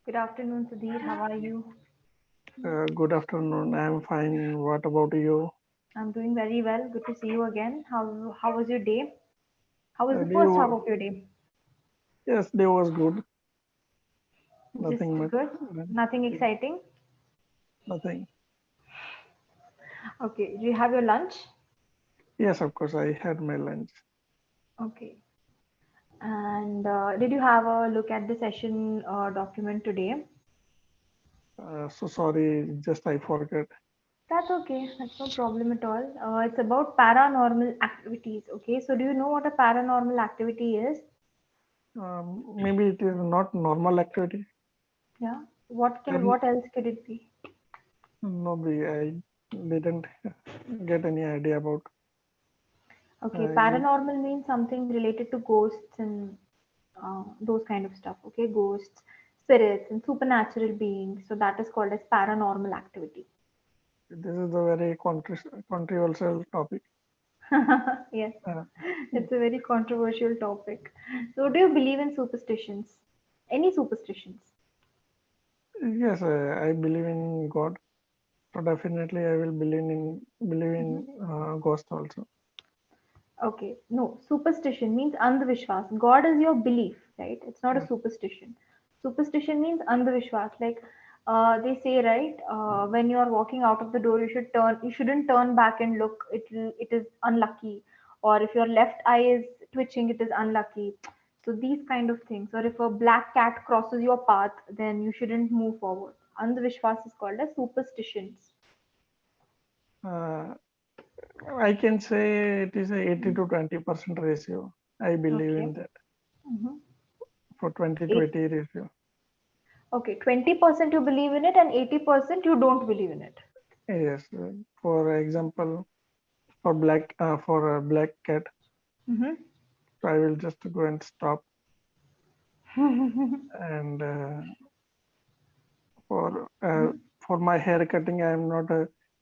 Good afternoon, Sudhir. How are you? Good afternoon. I'm fine. What about you? I'm doing very well. Good to see you again. How was your day? How was the Day first half was, of your day? yes, day was good. Just Nothing much. good. Nothing Yeah, exciting. nothing. Okay. Do you have your lunch? Yes, of course. I had my lunch. Okay. And did you have a look at the session document today? So sorry, just I forgot. That's okay. That's no problem at all. It's about paranormal activities. Okay. So do you know what a paranormal activity is? Maybe it is not normal activity. Yeah. Then What else could it be? nobody. I didn't get any idea about. Okay, Uh, paranormal means something related to ghosts and those kind of stuff. Okay, ghosts, spirits, and supernatural beings. So that is called as paranormal activity. this is a very controversial topic. Yes, Uh, it's a very controversial topic. So, do you believe in superstitions? Any superstitions? yes, I believe in God. So definitely, I will believe in Mhm. ghost also. Okay, no, superstition means andhvishwas. God is your belief, right? It's not a Yes. superstition. Superstition means andhvishwas. Like they say, right? When you are walking out of the door, you shouldn't turn back and look. It is unlucky. Or if your left eye is twitching, it is unlucky. So these kind of things. Or if a black cat crosses your path, then you shouldn't move forward. Andhvishwas is called as superstitions. Uh, I can say it is a 80 to 20% ratio. I believe Okay. in that Mm-hmm. for 20 to 80 ratio. Okay, 20% you believe in it and 80% you don't believe in it. Yes. For example, for a black cat, Mm-hmm. so I will just go and stop. And for uh, for my hair cutting, I am not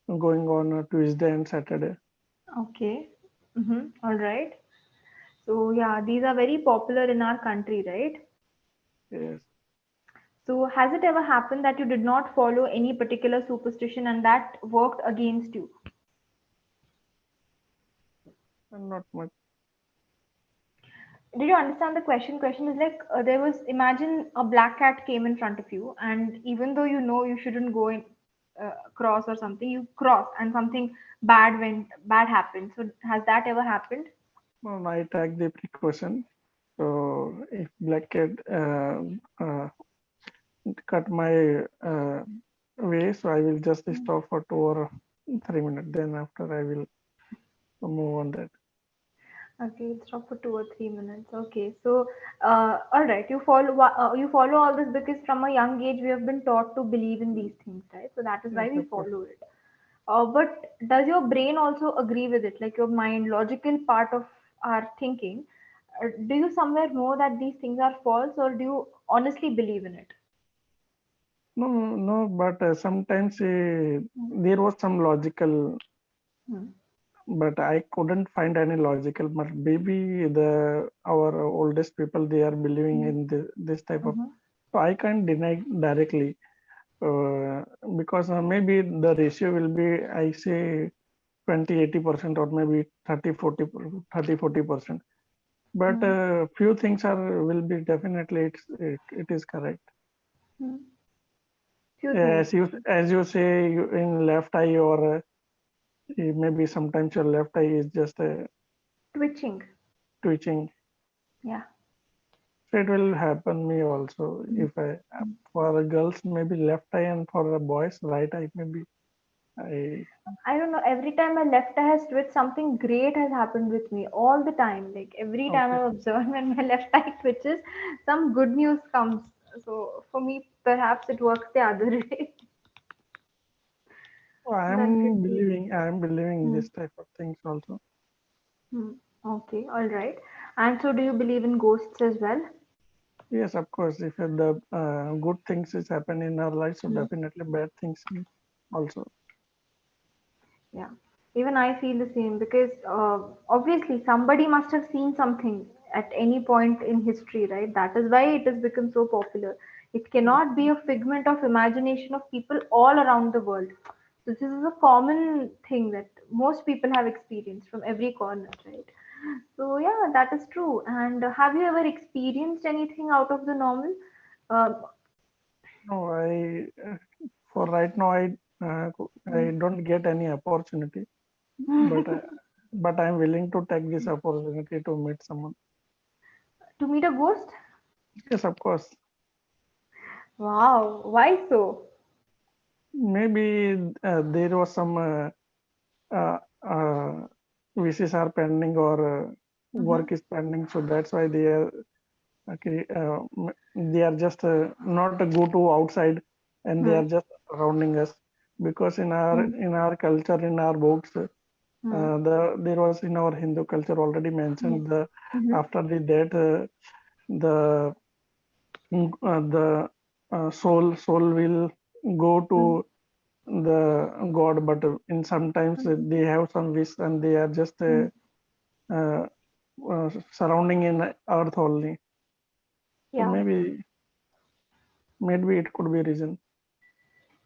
going on a Tuesday and Saturday. Okay. Mm-hmm. All right. So, yeah, these are very popular in our country, right? Yes. So, has it ever happened that you did not follow any particular superstition and that worked against you? And not much. Did you understand the question? Question is like there was imagine a black cat came in front of you, and even though you know you shouldn't go in cross or something, you cross and something bad happened. So, has that ever happened? No, I take the precaution. So if black cat cut my way, so I will just stop for 2 or 3 minutes. Then after I will move on that. Okay, it's not for 2 or 3 minutes. Okay, so all right, you follow all this because from a young age we have been taught to believe in these things, right? So that is why Yes, we of course. follow it. But does your brain also agree with it? Like your mind, logical part of our thinking, do you somewhere know that these things are false, or do you honestly believe in it? No, no, but sometimes there was some logical, Hmm. but I couldn't find any logical. But maybe our oldest people they are believing Hmm. in this type of. Hmm. So I can't deny directly uh, because maybe the ratio will be I say 20-80% or maybe 30-40%. But Hmm. few things are will be definitely it is correct. Hmm. Few things. As you say in left eye or maybe sometimes your left eye is just Twitching. twitching. Yeah. So it will happen me also Hmm. if I for girls maybe left eye and for boys right eye maybe I I don't know. Every time my left eye has twitched, something great has happened with me all the time. Like every time okay. I've observed when my left eye twitches, some good news comes. So for me, perhaps it works the other way. So That could be. I am believing Hmm. this type of things also. Hmm. Okay, all right. And so, do you believe in ghosts as well? Yes, of course. If the good things is happen in our life, so Hmm. definitely bad things also. Yeah. Even I feel the same because obviously somebody must have seen something at any point in history, right? That is why it has become so popular. It cannot be a figment of imagination of people all around the world. So this is a common thing that most people have experienced from every corner, right? So yeah, that is true. And have you ever experienced anything out of the normal? Uh, No, for right now, I don't get any opportunity, but I'm willing to take this opportunity to meet someone. to meet a ghost? Yes, of course. Wow, why so? Maybe there was some uh, uh, wishes are pending or Mm-hmm. work is pending, so that's why they are okay. They are just not to go to outside, and they Hmm. are just surrounding us. Because in our culture, in our books, Hmm. there was in our Hindu culture already Hmm. mentioned the Hmm. after the death the the soul will go to Hmm. the god, but in sometimes Hmm. they have some wish and they are just Hmm. uh, surrounding in earth only. So Yeah, maybe it could be reason.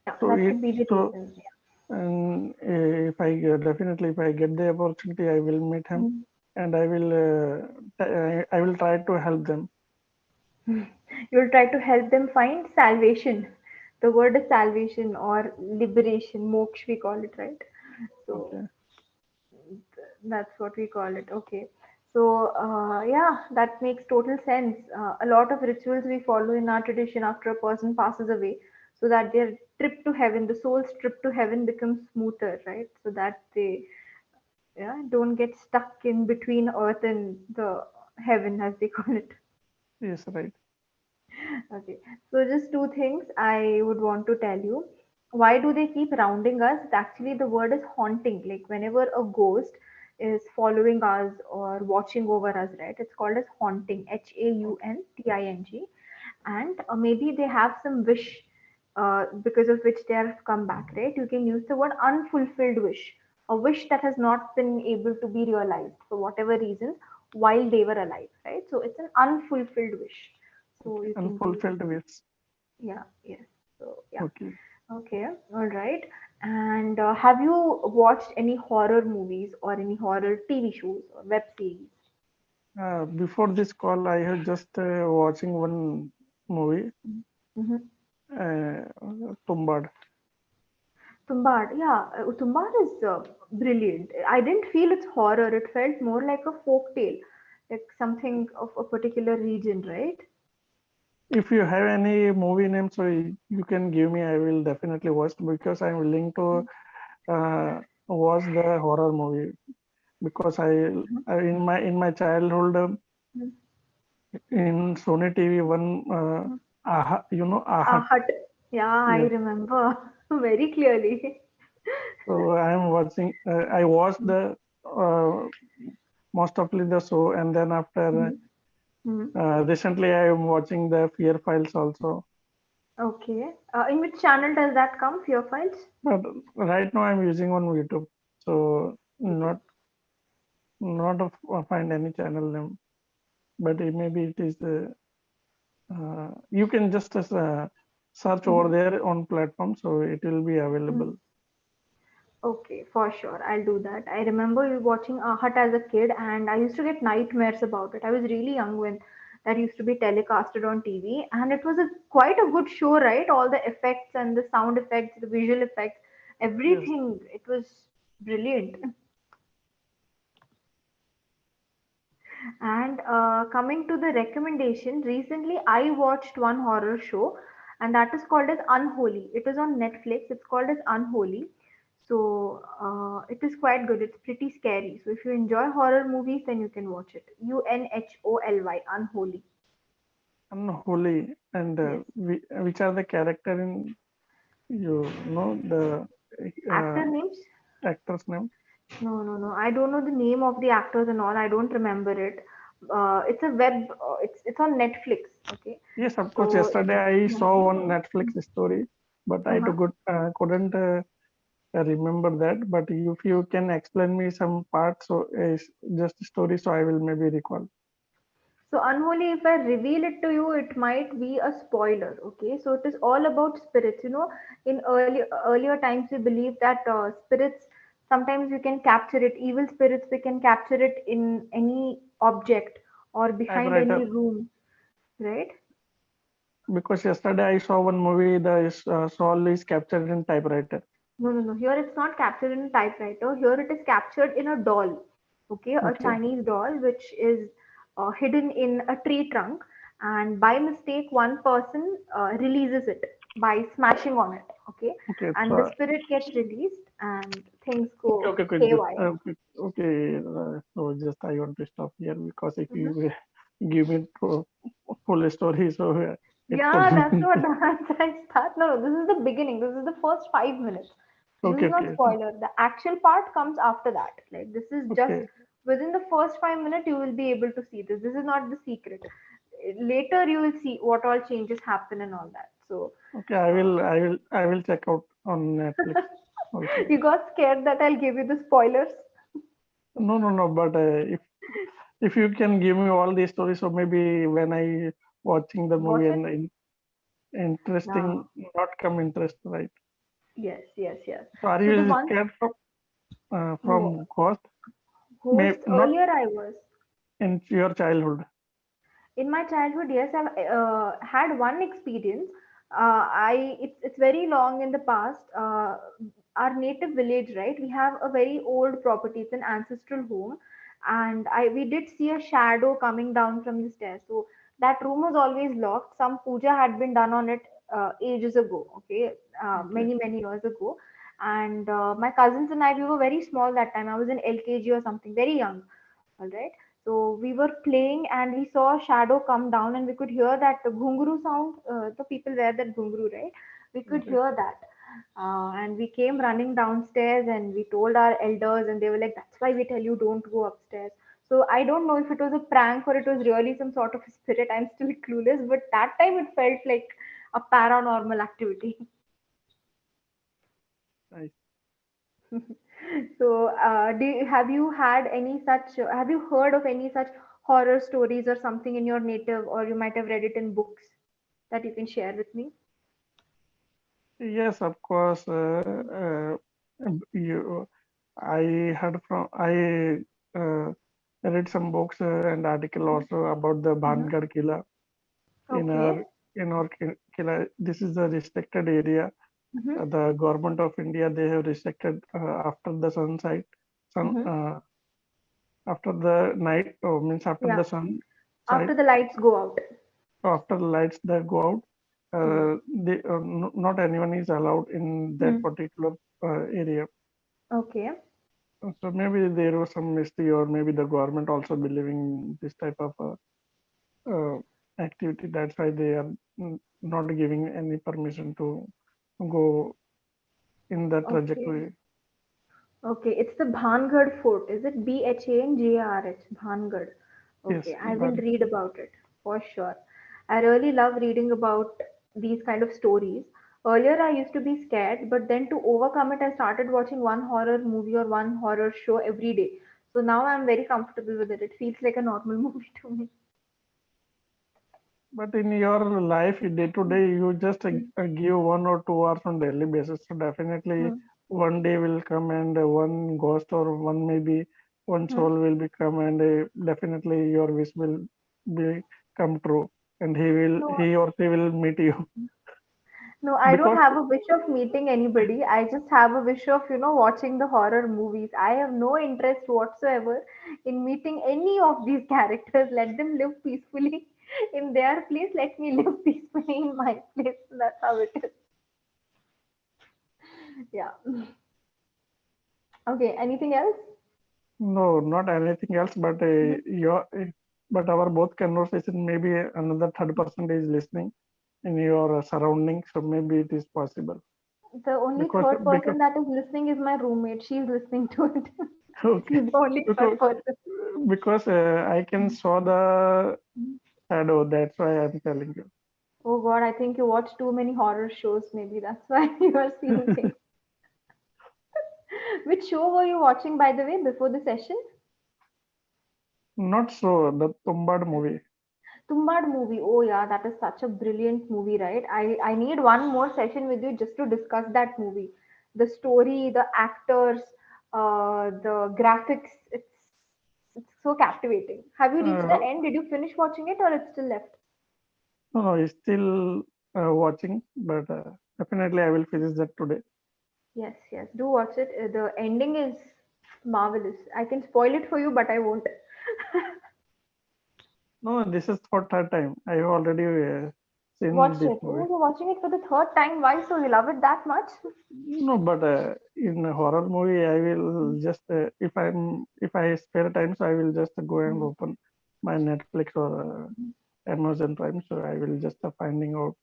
yeah, So that it could be the so reason. and if I definitely if I get the opportunity, I will meet him Hmm. and I will try to help them. You'll try to help them find salvation. The word is salvation or liberation, moksha we call it, right? So Okay. that's what we call it. Okay. So, yeah, that makes total sense. A lot of rituals we follow in our tradition after a person passes away, so that their trip to heaven, the soul's trip to heaven becomes smoother, right? So that they, yeah, don't get stuck in between earth and the heaven, as they call it. Yes, right. Okay, so just two things I would want to tell you. Why do they keep rounding us? Actually, the word is haunting. Like whenever a ghost is following us or watching over us, right? It's called as haunting. HAUNTING. And maybe they have some wish because of which they have come back, right? You can use the word unfulfilled wish, a wish that has not been able to be realized for whatever reasons while they were alive, right? So it's an unfulfilled wish. So Okay. you can use, Unfulfilled wish. yeah, yes. So yeah, Okay. okay, all right. And have you watched any horror movies or any horror TV shows or web series? Before this call, I have just watching one movie, Mm-hmm. Tumbad. Tumbad, yeah, Tumbad is brilliant. I didn't feel it's horror. It felt more like a folk tale, like something of a particular region, right? If you have any movie name, so you can give me. I will definitely watch because I'm willing to watch the horror movie because I in my childhood in Sony TV one Aha, you know Aha. Hut. Yeah, I Yes. remember very clearly. So I am watching. I watched the uh, most of the show, and then after Mhm. Mhm. recently I am watching the Fear Files also. Okay. In which channel does that come? Fear Files? But right now I'm using on YouTube, so not find any channel name. But maybe it is you can just search over Mhm. there on platform, so it will be Mhm. available. Okay, for sure. I'll do that. I remember you watching Hut as a kid, and I used to get nightmares about it. I was really young when that used to be telecasted on TV, and it was a quite a good show, right? All the effects and the sound effects, the visual effects, Yes. everything. It was brilliant. And coming to the recommendation, recently I watched one horror show, and that is called as Unholy. It is on Netflix. It's called as Unholy. So it is quite good. It's pretty scary. So if you enjoy horror movies, then you can watch it. Unholy, Unholy. Unholy. And Yes. which are the character in you know the uh, Actor names? actor's name? No, no, no. I don't know the name of the actors and all. I don't remember it. It's a web. It's on Netflix. Okay. Yes, of course. So Yesterday I saw one Netflix story, but I uh-huh. too couldn't remember that. But if you can explain me some parts, so just story, so I will maybe recall. So unholy, if I reveal it to you, it might be a spoiler. Okay, so it is all about spirits. In earlier times, we believe that spirits, sometimes we can capture it. Evil spirits, we can capture it in any object or behind Typewriter. any room, right? Because yesterday I saw one movie, the soul is captured in typewriter. No, no, no. Here it's not captured in a typewriter. Here it is captured in a doll. Okay, a Okay, Chinese doll which is hidden in a tree trunk, and by mistake, one person releases it by smashing on it. Okay, okay, and the so spirit gets released, and things okay, go okay, okay, just haywire. okay, okay. So just I want to stop here because if Mhm. you give me full story, so it could. Yeah, that's what that's I start. No, no, this is the beginning. This is the first 5 minutes. So this Okay, is not okay, spoiler. The actual part comes after that. Like this is just okay, within the first 5 minutes you will be able to see this. This is not the secret. Later you will see what all changes happen and all that. So okay. uh, I will check out on Netflix also. you got scared that I'll give you the spoilers. No, no, no. But if you can give me all these stories, so maybe when I watching the movie Watch it. and Yeah. interesting, not come interest, right? Yes, yes, yes. So are So the you one scared no, from ghost? Maybe ghost not earlier I was. in your childhood. In my childhood, yes, I've had one experience. It's very long in the past. Our native village, right? We have a very old property. It's an ancestral home, and I we did see a shadow coming down from the stairs. So that room was always locked. Some puja had been done on it ages ago. Okay, Okay, many years ago. And my cousins and I, we were very small that time. I was in LKG or something, very young. All right. So we were playing and we saw a shadow come down and we could hear that ghunguru sound. The people wear that ghunguru, right? We could okay. hear that. And we came running downstairs and we told our elders and they were like, that's why we tell you don't go upstairs. So I don't know if it was a prank or it was really some sort of a spirit. I'm still clueless, but that time it felt like a paranormal activity. Nice. So, have you had any such? Have you heard of any such horror stories or something in your native, or you might have read it in books that you can share with me? Yes, of course. You, I heard from uh, read some books and article also about the Hmm. Bhangar Killa in Okay. our Killa. This is a restricted area. Hmm. The government of India, they have restricted after the sunset, sun Hmm. after the night, means after Yeah. the sun side, After the lights go out. after the lights that go out, Hmm. not anyone is allowed in that Hmm. particular area. Okay. So maybe there was some mystery, or maybe the government also believing this type of uh, activity. That's why they are not giving any permission to go in that Okay. trajectory. Okay. It's the Bhangad Fort. Is it Bhangarh? Bhangad. Yes, Okay. I will but read about it for sure. I really love reading about these kind of stories. Earlier, I used to be scared, but then to overcome it, I started watching one horror movie or one horror show every day. So now I'm very comfortable with it. It feels like a normal movie to me. in your life, day to day, you just Mm. give 1 or 2 hours on daily basis. So definitely, Mm. one day will come and one ghost or one maybe one Mm. soul will become, and definitely your wish will be come true, and No, he or she will meet you. no, I don't Because have a wish of meeting anybody. I just have a wish of, watching the horror movies. I have no interest whatsoever in meeting any of these characters. Let them live peacefully in their place. Let me live peacefully in my place. That's how it is. Yeah. Okay. Anything else? no, not anything else, but Mhm. but our both conversation, maybe another third person is listening in your surroundings, so maybe it is possible. The only because third because person that is listening is my roommate. She's listening to it. okay, She's the only third because person. I can saw the shadow. That's why I'm telling you. Oh God, I think you watch too many horror shows. Maybe that's why you are seeing things. Which show were you watching, by the way, before the session? Not so the Tumbad movie. Tumbad movie. Oh yeah, that is such a brilliant movie, right? I need one more session with you just to discuss that movie. The story, the actors, the graphics. It's so captivating. Have you reached the Uh, end? Did you finish watching it or it's still left? no, no, it's still watching, but definitely I will finish that today. Yes, yes. Do watch it. The ending is marvelous. I can spoil it for you, but I won't. No, this is for third time. I have already seen Watched this it. Oh, movie. you're watching it for the third time. Why? So you love it that much? No, but in a horror movie, I will just if I spare time, so I will just go and open my Netflix or Amazon Prime. So I will just finding out.